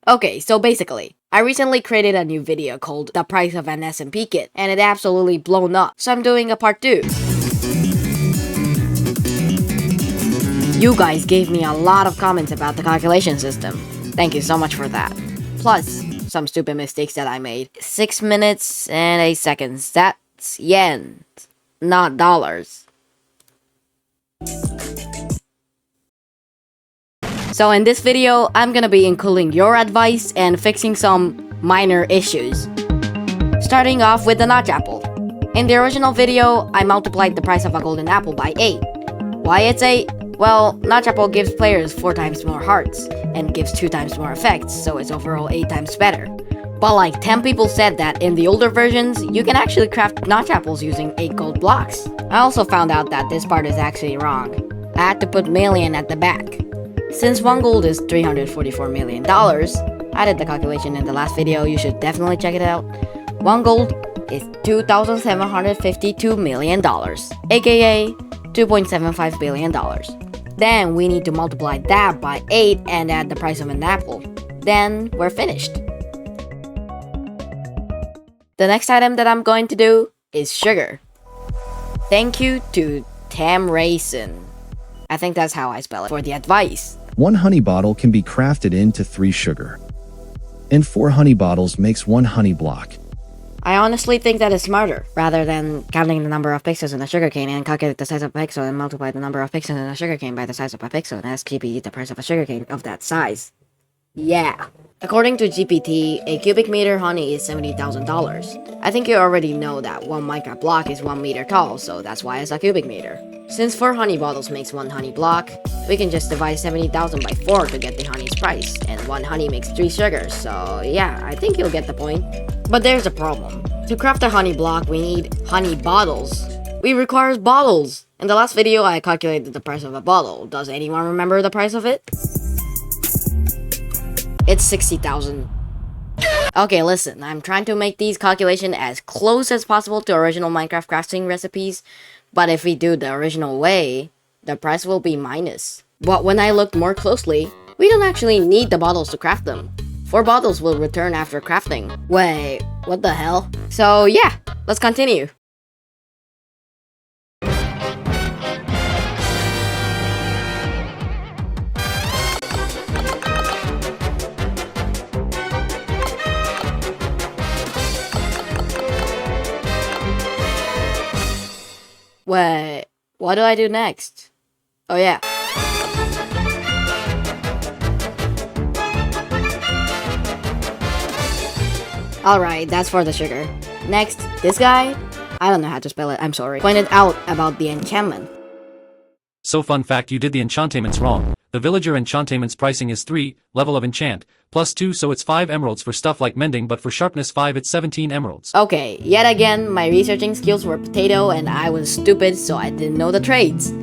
Okay, so basically, I recently created a new video called The Price of an SMP Kit, and it absolutely blown up, so I'm doing a part 2. You guys gave me a lot of comments about the calculation system. Thank you so much for that. Plus, some stupid mistakes that I made. 6 minutes and 8 seconds. That's yen, not dollars. So in this video, I'm gonna be including your advice and fixing some minor issues. Starting off with the notch apple. In the original video, I multiplied the price of a golden apple by 8. Why it's 8? Well, notch apple gives players 4 times more hearts, and gives 2 times more effects, so it's overall 8 times better. But like 10 people said that in the older versions, you can actually craft notch apples using 8 gold blocks. I also found out that this part is actually wrong. I had to put million at the back. Since 1 gold is $344 million, I did the calculation in the last video, you should definitely check it out. 1 gold is $2,752 million, aka $2.75 billion. Then we need to multiply that by 8 and add the price of an apple. Then we're finished. The next item that I'm going to do is sugar. Thank you to Tamraisin. I think that's how I spell it, for the advice. 1 honey bottle can be crafted into 3 sugar. And 4 honey bottles makes 1 honey block. I honestly think that is smarter, rather than counting the number of pixels in a sugarcane and calculate the size of a pixel and multiply the number of pixels in a sugarcane by the size of a pixel and ask GPT the price of a sugarcane of that size. Yeah. According to GPT, a cubic meter honey is $70,000. I think you already know that 1 Minecraft block is 1 meter tall, so that's why it's a cubic meter. Since 4 honey bottles makes 1 honey block, we can just divide 70,000 by 4 to get the honey's price, and 1 honey makes 3 sugars, so yeah, I think you'll get the point. But there's a problem. To craft a honey block, we need honey bottles. We require bottles! In the last video, I calculated the price of a bottle. Does anyone remember the price of it? It's 60,000. Okay, listen, I'm trying to make these calculations as close as possible to original Minecraft crafting recipes, but if we do the original way, the price will be minus. But when I looked more closely, we don't actually need the bottles to craft them. 4 bottles will return after crafting. Wait, what the hell? So yeah, let's continue. Wait, what do I do next? Oh yeah. Alright, that's for the sugar. Next, this guy, I don't know how to spell it, I'm sorry, pointed out about the enchantment. So fun fact, you did the enchantaments wrong. The villager enchantaments pricing is 3, level of enchant, plus 2, so it's 5 emeralds for stuff like mending, but for sharpness 5 it's 17 emeralds. Okay, yet again, my researching skills were potato and I was stupid, so I didn't know the trades.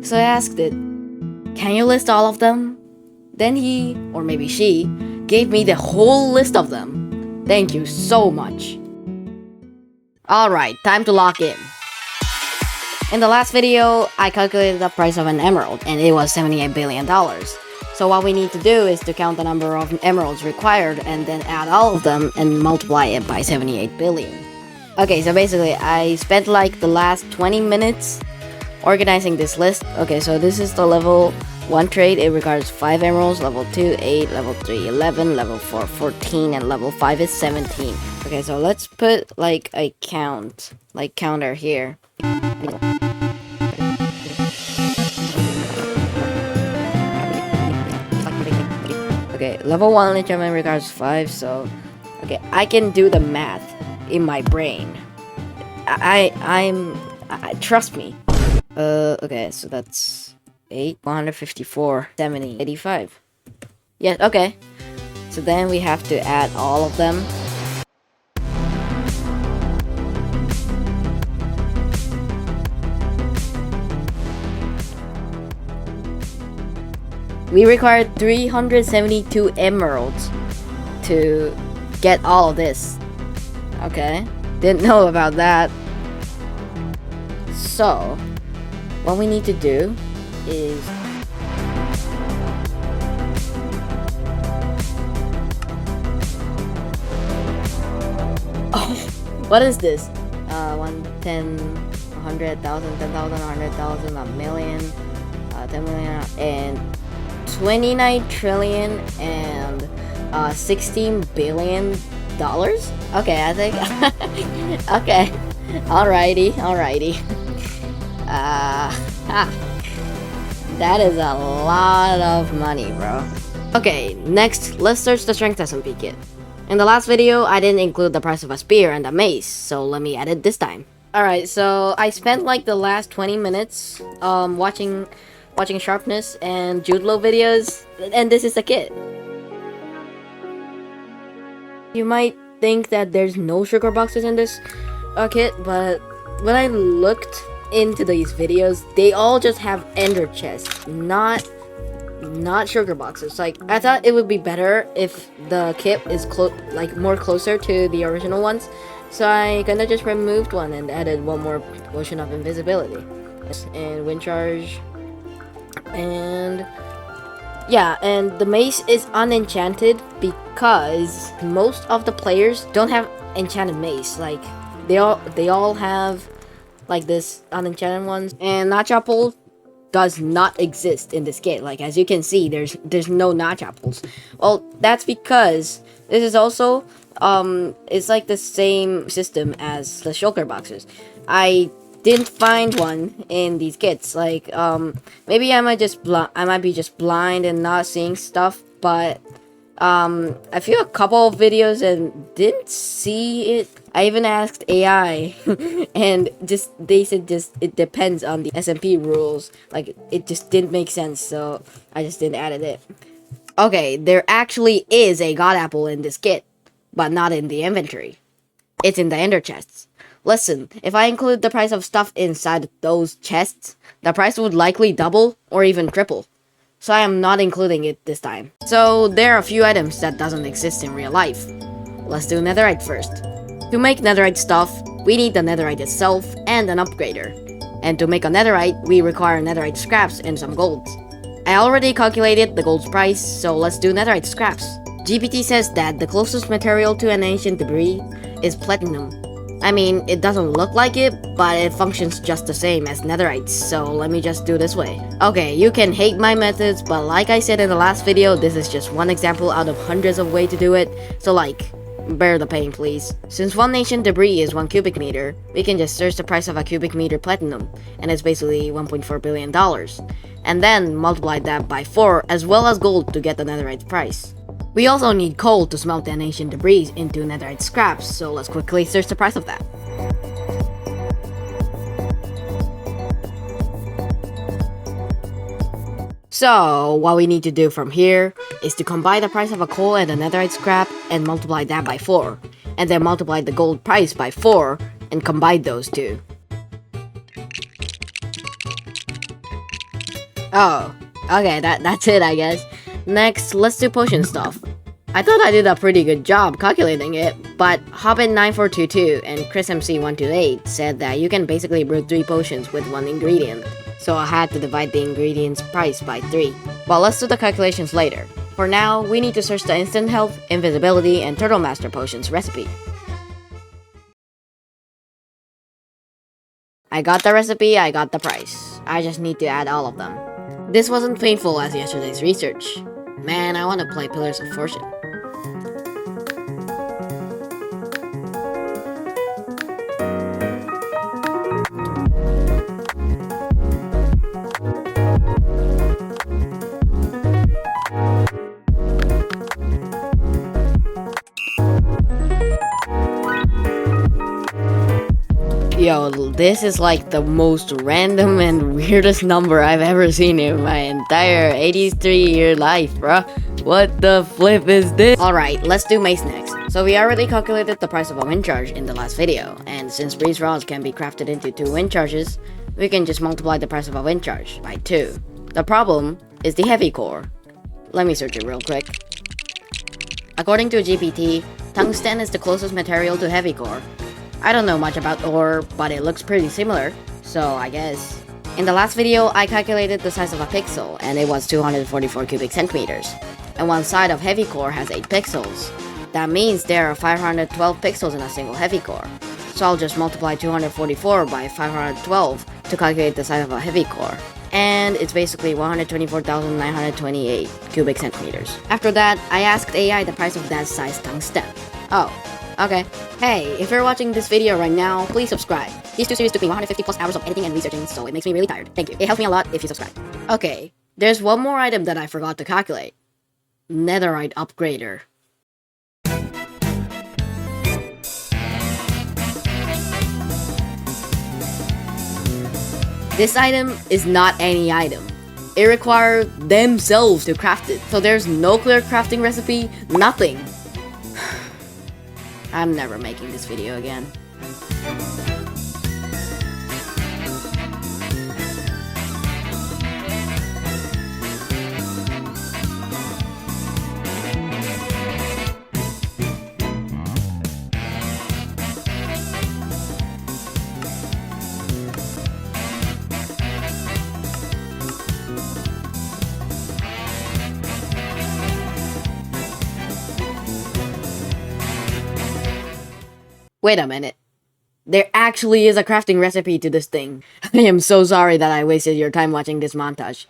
So I asked it, can you list all of them? Then he, or maybe she, gave me the whole list of them. Thank you so much. Alright, time to lock in. In the last video, I calculated the price of an emerald, and it was $78 billion. So what we need to do is to count the number of emeralds required and then add all of them and multiply it by 78 billion. Okay, so basically I spent like the last 20 minutes organizing this list. Okay, so this is the level 1 trade. It requires 5 emeralds, level 2, 8, level 3, 11, level 4, 14, and level 5 is 17. Okay, so let's put like a counter here. Okay, level 1 enchantment requires 5, so... Okay, I can do the math in my brain. Trust me. Okay, so that's 8, 154, 70, 85. Yeah, okay. So then we have to add all of them. We required 372 emeralds to get all of this. Okay, didn't know about that. So, what we need to do is What is this? 1, 10, 100,000, 10,000, 100,000, a million, 10 million, and 29 trillion and 16 billion dollars. Okay, I think. Okay, alrighty. That is a lot of money, bro. Okay, next, let's search the Strength SMP kit. In the last video, I didn't include the price of a spear and a mace, so let me add it this time. Alright, so I spent like the last 20 minutes watching sharpness and Jude Law videos, and this is the kit. You might think that there's no sugar boxes in this kit, but when I looked into these videos, they all just have ender chests, not sugar boxes. Like, I thought it would be better if the kit is more closer to the original ones, so I kinda just removed one and added one more potion of invisibility and wind charge. And yeah, and the mace is unenchanted because most of the players don't have enchanted mace. Like, they all have like this unenchanted ones, and notch apple does not exist in this kit. Like, as you can see, there's no notch apples. Well, that's because this is also it's like the same system as the shulker boxes. I didn't find one in these kits. Like, maybe I might be just blind and not seeing stuff, but I feel a couple of videos and didn't see it. I even asked AI and they said it depends on the SMP rules. Like, it just didn't make sense, so I just didn't add it. Okay, there actually is a god apple in this kit, but not in the inventory. It's in the ender chests. Listen, if I include the price of stuff inside those chests, the price would likely double or even triple. So I am not including it this time. So there are a few items that doesn't exist in real life. Let's do netherite first. To make netherite stuff, we need the netherite itself and an upgrader. And to make a netherite, we require netherite scraps and some gold. I already calculated the gold's price, so let's do netherite scraps. GPT says that the closest material to an ancient debris is platinum. I mean, it doesn't look like it, but it functions just the same as netherites, so let me just do this way. Okay, you can hate my methods, but like I said in the last video, this is just one example out of hundreds of ways to do it, so like, bear the pain please. Since one ancient debris is 1 cubic meter, we can just search the price of a cubic meter platinum, and it's basically $1.4 billion. And then multiply that by 4 as well as gold to get the netherite price. We also need coal to smelt an ancient debris into netherite scraps, so let's quickly search the price of that. So, what we need to do from here is to combine the price of a coal and a netherite scrap and multiply that by 4, and then multiply the gold price by 4 and combine those two. Oh, okay, that's it I guess. Next, let's do potion stuff. I thought I did a pretty good job calculating it, but Hobbit9422 and ChrisMC128 said that you can basically brew 3 potions with 1 ingredient, so I had to divide the ingredient's price by 3. But let's do the calculations later. For now, we need to search the instant health, invisibility, and turtle master potions recipe. I got the recipe, I got the price. I just need to add all of them. This wasn't painful as yesterday's research. Man, I want to play Pillars of Fortune. Yo, this is like the most random and weirdest number I've ever seen in my entire 83-year life, bruh. What the flip is this? Alright, let's do mace next. So we already calculated the price of a wind charge in the last video, and since breeze rods can be crafted into 2 wind charges, we can just multiply the price of a wind charge by 2. The problem is the heavy core. Let me search it real quick. According to GPT, tungsten is the closest material to heavy core. I don't know much about ore, but it looks pretty similar, so I guess. In the last video, I calculated the size of a pixel, and it was 244 cubic centimeters. And one side of heavy core has 8 pixels. That means there are 512 pixels in a single heavy core. So I'll just multiply 244 by 512 to calculate the size of a heavy core. And it's basically 124,928 cubic centimeters. After that, I asked AI the price of that size tungsten. Oh, okay. Hey, if you're watching this video right now, please subscribe. These two series took me 150 plus hours of editing and researching, so it makes me really tired. Thank you. It helps me a lot if you subscribe. Okay, there's one more item that I forgot to calculate. Netherite upgrader. This item is not any item. It requires themselves to craft it. So there's no clear crafting recipe, nothing. I'm never making this video again. Wait a minute. There actually is a crafting recipe to this thing. I am so sorry that I wasted your time watching this montage.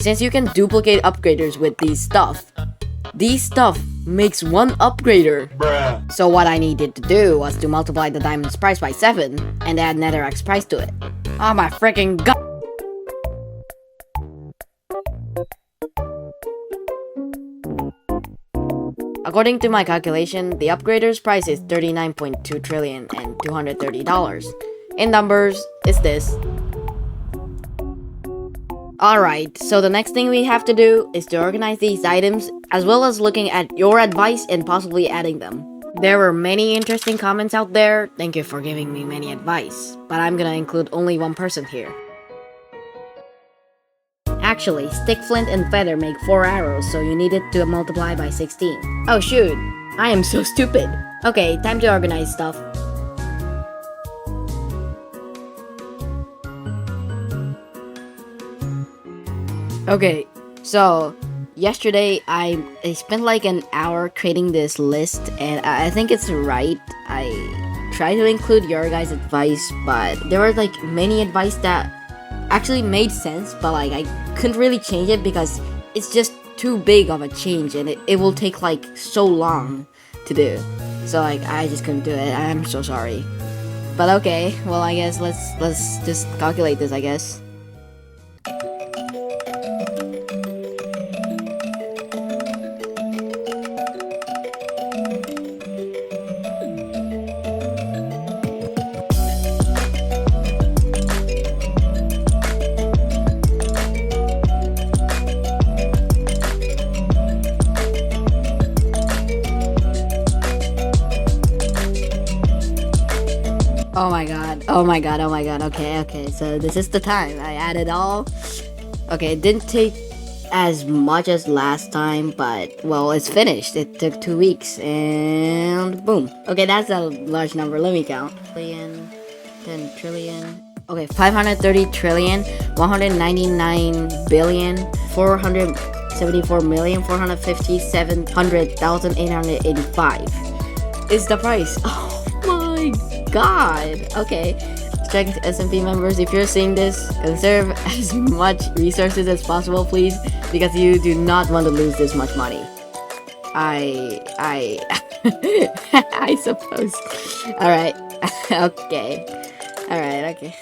Since you can duplicate upgraders with these stuff makes one upgrader. Bruh. So what I needed to do was to multiply the diamond's price by 7 and add netherite's price to it. Oh my freaking god! According to my calculation, the upgrader's price is $39.2 trillion and $230. In numbers, it's this. Alright, so the next thing we have to do is to organize these items, as well as looking at your advice and possibly adding them. There were many interesting comments out there, thank you for giving me many advice, but I'm gonna include only one person here. Actually, stick, flint, and feather make 4 arrows, so you need it to multiply by 16. Oh shoot, I am so stupid. Okay, time to organize stuff. Okay, so yesterday I spent like an hour creating this list, and I think it's right. I tried to include your guys' advice, but there were like many advice that actually made sense, but like I couldn't really change it because it's just too big of a change and it will take like so long to do. So like I just couldn't do it. I'm so sorry. But okay, well I guess let's just calculate this, I guess. Oh my god, okay, so this is the time. I added all. Okay, it didn't take as much as last time, but, well, it's finished. It took 2 weeks, and boom. Okay, that's a large number, let me count. 10 trillion. Okay, 530 trillion, 199 billion, 477,885 is the price. Oh my god. Okay, Strength SMP members, if you're seeing this, conserve as much resources as possible, please, because you do not want to lose this much money. I suppose. Alright. Okay. Alright, okay.